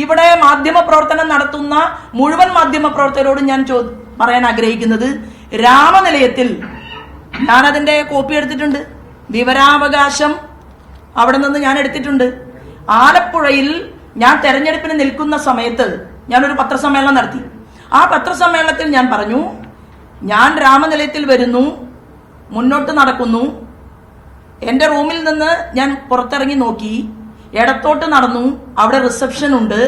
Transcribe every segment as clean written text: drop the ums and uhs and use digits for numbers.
ഇവിടെ മാധ്യമ പ്രവർത്തനം നടത്തുന്ന മുഴുവൻ മാധ്യമ പ്രവർത്തകരോടും ഞാൻ പറയാൻ ആഗ്രഹിക്കുന്നത്, രാമനിലയത്തിൽ ഞാനതിന്റെ കോപ്പി എടുത്തിട്ടുണ്ട്, വിവരാവകാശം അവിടെ നിന്ന് ഞാൻ എടുത്തിട്ടുണ്ട്. ആലപ്പുഴയിൽ ഞാൻ തെരഞ്ഞെടുപ്പിന് നിൽക്കുന്ന സമയത്ത് ഞാനൊരു പത്രസമ്മേളനം നടത്തി. ആ പത്രസമ്മേളനത്തിൽ ഞാൻ പറഞ്ഞു, ഞാൻ രാമനിലയത്തിൽ വരുന്നു, മുന്നോട്ട് നടക്കുന്നു. എന്റെ റൂമിൽ നിന്ന് ഞാൻ പുറത്തിറങ്ങി നോക്കി, ഇടത്തോട്ട് നടന്നു, അവിടെ റിസപ്ഷൻ ഉണ്ട്.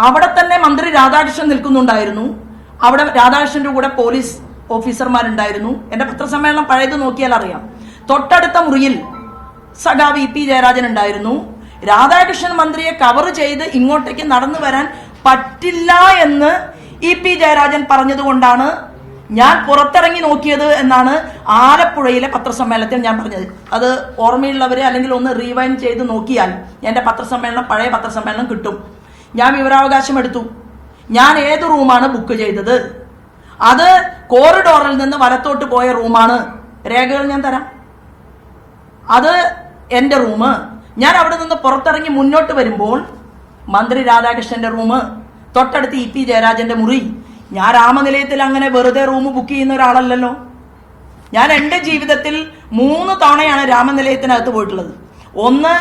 അവിടെ തന്നെ മന്ത്രി രാധാകൃഷ്ണൻ നിൽക്കുന്നുണ്ടായിരുന്നു. അവിടെ രാധാകൃഷ്ണന്റെ കൂടെ പോലീസ് ഓഫീസർമാരുണ്ടായിരുന്നു. എന്റെ പത്രസമ്മേളനം പഴയത് നോക്കിയാൽ അറിയാം. തൊട്ടടുത്ത മുറിയിൽ സഖാവ് ഇ പി ജയരാജൻ ഉണ്ടായിരുന്നു. രാധാകൃഷ്ണൻ മന്ത്രിയെ കവർ ചെയ്ത് ഇങ്ങോട്ടേക്ക് നടന്നു വരാൻ പറ്റില്ല എന്ന് ഇ പി ജയരാജൻ പറഞ്ഞതുകൊണ്ടാണ് ഞാൻ പുറത്തിറങ്ങി നോക്കിയത് എന്നാണ് ആലപ്പുഴയിലെ പത്രസമ്മേളനത്തിൽ ഞാൻ പറഞ്ഞത്. അത് ഓർമ്മയുള്ളവര് അല്ലെങ്കിൽ ഒന്ന് റീവൈൻഡ് ചെയ്ത് നോക്കിയാൽ എന്റെ പത്രസമ്മേളനം, പഴയ പത്രസമ്മേളനം കിട്ടും. ഞാൻ വിവരാവകാശം എടുത്തു. ഞാൻ ഏത് റൂമാണ് ബുക്ക് ചെയ്തത്, അത് കോറിഡോറിൽ നിന്ന് വലത്തോട്ട് പോയ റൂമാണ്. രേഖകൾ ഞാൻ തരാം. അത് എന്റെ റൂം. ഞാൻ അവിടെ നിന്ന് പുറത്തിറങ്ങി മുന്നോട്ട് വരുമ്പോൾ മന്ത്രി രാധാകൃഷ്ണന്റെ റൂം, തൊട്ടടുത്ത് ഇ പി ജയരാജന്റെ മുറി. ഞാൻ രാമനിലയത്തിൽ അങ്ങനെ വെറുതെ റൂം ബുക്ക് ചെയ്യുന്ന ഒരാളല്ലല്ലോ. ഞാൻ എന്റെ ജീവിതത്തിൽ 3 തവണയാണ് രാമനിലയത്തിനകത്ത് പോയിട്ടുള്ളത്. 1,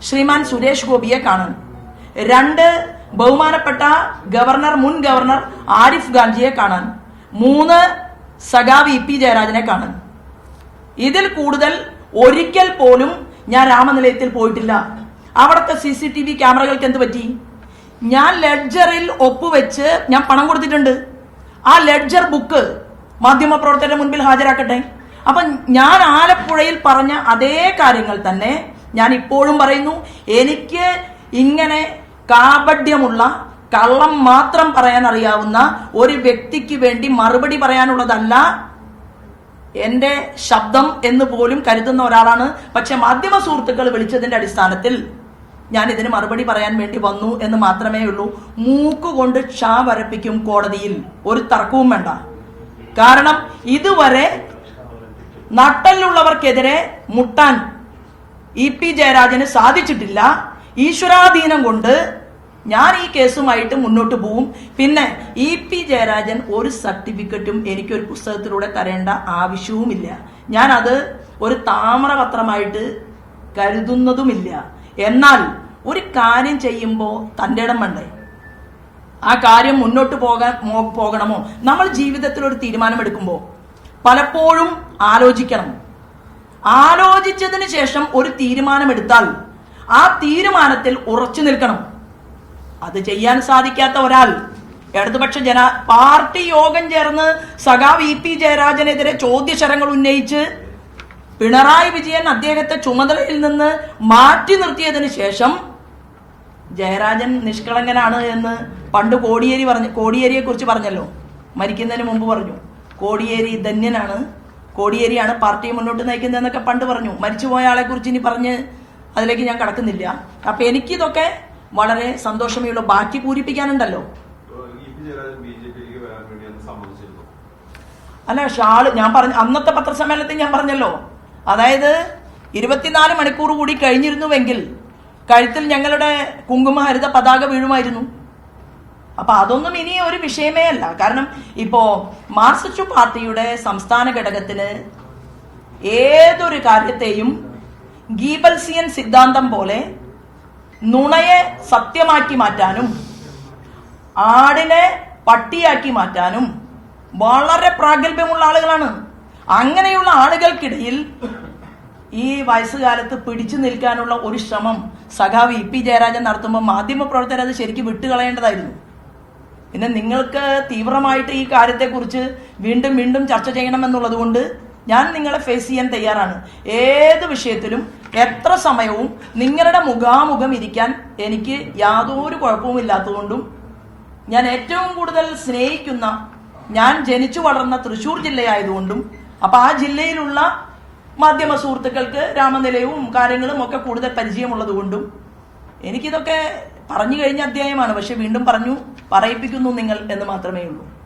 ശ്രീമാൻ സുരേഷ് ഗോപിയെ കാണാൻ. 2, ബഹുമാനപ്പെട്ട മുൻ ഗവർണർ ആരിഫ് ഖാൻജിയെ കാണാൻ. 3, സഖാവ് ഇ പി ജയരാജനെ കാണാൻ. ഇതിൽ കൂടുതൽ ഒരിക്കൽ പോലും ഞാൻ രാമനിലയത്തിൽ പോയിട്ടില്ല. അവിടുത്തെ CCTV ക്യാമറകൾക്ക് എന്ത് പറ്റി? ഞാൻ ലെഡ്ജറിൽ ഒപ്പുവെച്ച് ഞാൻ പണം കൊടുത്തിട്ടുണ്ട്. ആ ലെഡ്ജർ ബുക്ക് മാധ്യമപ്രവർത്തകരുടെ മുൻപിൽ ഹാജരാക്കട്ടെ. അപ്പൊ ഞാൻ ആലപ്പുഴയിൽ പറഞ്ഞ അതേ കാര്യങ്ങൾ തന്നെ ഞാൻ ഇപ്പോഴും പറയുന്നു. എനിക്ക് ഇങ്ങനെ കാപഢ്യമുള്ള, കള്ളം മാത്രം പറയാൻ അറിയാവുന്ന ഒരു വ്യക്തിക്ക് വേണ്ടി മറുപടി പറയാനുള്ളതല്ല എന്റെ ശബ്ദം എന്ന് പോലും കരുതുന്ന ഒരാളാണ്. പക്ഷെ മാധ്യമ സുഹൃത്തുക്കൾ വിളിച്ചതിന്റെ അടിസ്ഥാനത്തിൽ ഞാൻ ഇതിന് മറുപടി പറയാൻ വേണ്ടി വന്നു എന്ന് മാത്രമേ ഉള്ളൂ. മൂക്കുകൊണ്ട് ക്ഷാ വരപ്പിക്കും കോടതിയിൽ, ഒരു തർക്കവും വേണ്ട. കാരണം ഇതുവരെ നട്ടലുള്ളവർക്കെതിരെ മുട്ടാൻ ഇ പി ജയരാജന് സാധിച്ചിട്ടില്ല. ഈശ്വരാധീനം കൊണ്ട് ഞാൻ ഈ കേസുമായിട്ട് മുന്നോട്ട് പോവും. പിന്നെ ഇ പി ജയരാജൻ ഒരു സർട്ടിഫിക്കറ്റും എനിക്കൊരു പുസ്തകത്തിലൂടെ തരേണ്ട ആവശ്യവുമില്ല. ഞാൻ അത് ഒരു താമ്രപത്രമായിട്ട് കരുതുന്നതുമില്ല. എന്നാൽ ഒരു കാര്യം ചെയ്യുമ്പോൾ തൻ്റെ ഇടം വേണ്ടേ? ആ കാര്യം മുന്നോട്ട് പോകണമോ? നമ്മൾ ജീവിതത്തിൽ ഒരു തീരുമാനമെടുക്കുമ്പോൾ പലപ്പോഴും ആലോചിക്കണം. ആലോചിച്ചതിന് ശേഷം ഒരു തീരുമാനമെടുത്താൽ ആ തീരുമാനത്തിൽ ഉറച്ചു നിൽക്കണം. അത് ചെയ്യാൻ സാധിക്കാത്ത ഒരാൾ ഇടതുപക്ഷ പാർട്ടി യോഗം ചേർന്ന് സഖാവ് ഇ പി ജയരാജനെതിരെ ചോദ്യശരങ്ങൾ ഉന്നയിച്ച് പിണറായി വിജയൻ അദ്ദേഹത്തെ ചുമതലയിൽ നിന്ന് മാറ്റി നിർത്തിയതിനു ശേഷം ജയരാജൻ നിഷ്കളങ്കനാണ് എന്ന് പണ്ട് കോടിയേരിയെ കുറിച്ച് പറഞ്ഞല്ലോ. മരിക്കുന്നതിന് മുമ്പ് പറഞ്ഞു, കോടിയേരി ധന്യനാണ്, കോടിയേരിയാണ് പാർട്ടിയെ മുന്നോട്ട് നയിക്കുന്നതെന്നൊക്കെ പണ്ട് പറഞ്ഞു. മരിച്ചുപോയ ആളെ കുറിച്ച് ഇനി പറഞ്ഞ് അതിലേക്ക് ഞാൻ കടക്കുന്നില്ല. അപ്പൊ എനിക്കിതൊക്കെ വളരെ സന്തോഷമേ ഉള്ളൂ. ബാക്കി പൂരിപ്പിക്കാനുണ്ടല്ലോ. അല്ല, ഷാള് ഞാൻ പറഞ്ഞു അന്നത്തെ പത്രസമ്മേളനത്തിൽ ഞാൻ പറഞ്ഞല്ലോ. അതായത് 24 മണിക്കൂർ കൂടി കഴിഞ്ഞിരുന്നുവെങ്കിൽ കഴുത്തിൽ ഞങ്ങളുടെ കുങ്കുമഹരിത പതാക വീഴുമായിരുന്നു. അപ്പൊ അതൊന്നും ഇനി ഒരു വിഷയമേ അല്ല. കാരണം ഇപ്പോ മാർക്സിസ്റ്റ് പാർട്ടിയുടെ സംസ്ഥാന ഘടകത്തിന് ഏതൊരു കാര്യത്തെയും ഗീബൽസിയൻ സിദ്ധാന്തം പോലെ നുണയെ സത്യമാക്കി മാറ്റാനും ആടിനെ പട്ടിയാക്കി മാറ്റാനും വളരെ പ്രാഗൽഭ്യമുള്ള ആളുകളാണ്. അങ്ങനെയുള്ള ആളുകൾക്കിടയിൽ ഈ വയസ്സുകാലത്ത് പിടിച്ചു നിൽക്കാനുള്ള ഒരു ശ്രമം സഖാവ് ഇ പി ജയരാജൻ നടത്തുമ്പോൾ മാധ്യമപ്രവർത്തകർ അത് ശരിക്കും വിട്ടുകളയേണ്ടതായിരുന്നു. പിന്നെ നിങ്ങൾക്ക് തീവ്രമായിട്ട് ഈ കാര്യത്തെക്കുറിച്ച് വീണ്ടും വീണ്ടും ചർച്ച ചെയ്യണമെന്നുള്ളത് കൊണ്ട് ഞാൻ നിങ്ങളെ ഫേസ് ചെയ്യാൻ തയ്യാറാണ്. ഏത് വിഷയത്തിലും എത്ര സമയവും നിങ്ങളുടെ മുഖാമുഖം ഇരിക്കാൻ എനിക്ക് യാതൊരു കുഴപ്പവും ഇല്ലാത്തതുകൊണ്ടും ഞാൻ ഏറ്റവും കൂടുതൽ സ്നേഹിക്കുന്ന, ഞാൻ ജനിച്ചു വളർന്ന തൃശ്ശൂർ ജില്ലയായതുകൊണ്ടും അപ്പൊ ആ ജില്ലയിലുള്ള മാധ്യമ സുഹൃത്തുക്കൾക്ക് രാമനിലയവും കാര്യങ്ങളും ഒക്കെ കൂടുതൽ പരിചയമുള്ളത് കൊണ്ടും എനിക്കിതൊക്കെ പറഞ്ഞു കഴിഞ്ഞ അധ്യായമാണ്. പക്ഷെ വീണ്ടും പറയിപ്പിക്കുന്നു നിങ്ങൾ എന്ന് മാത്രമേ ഉള്ളൂ.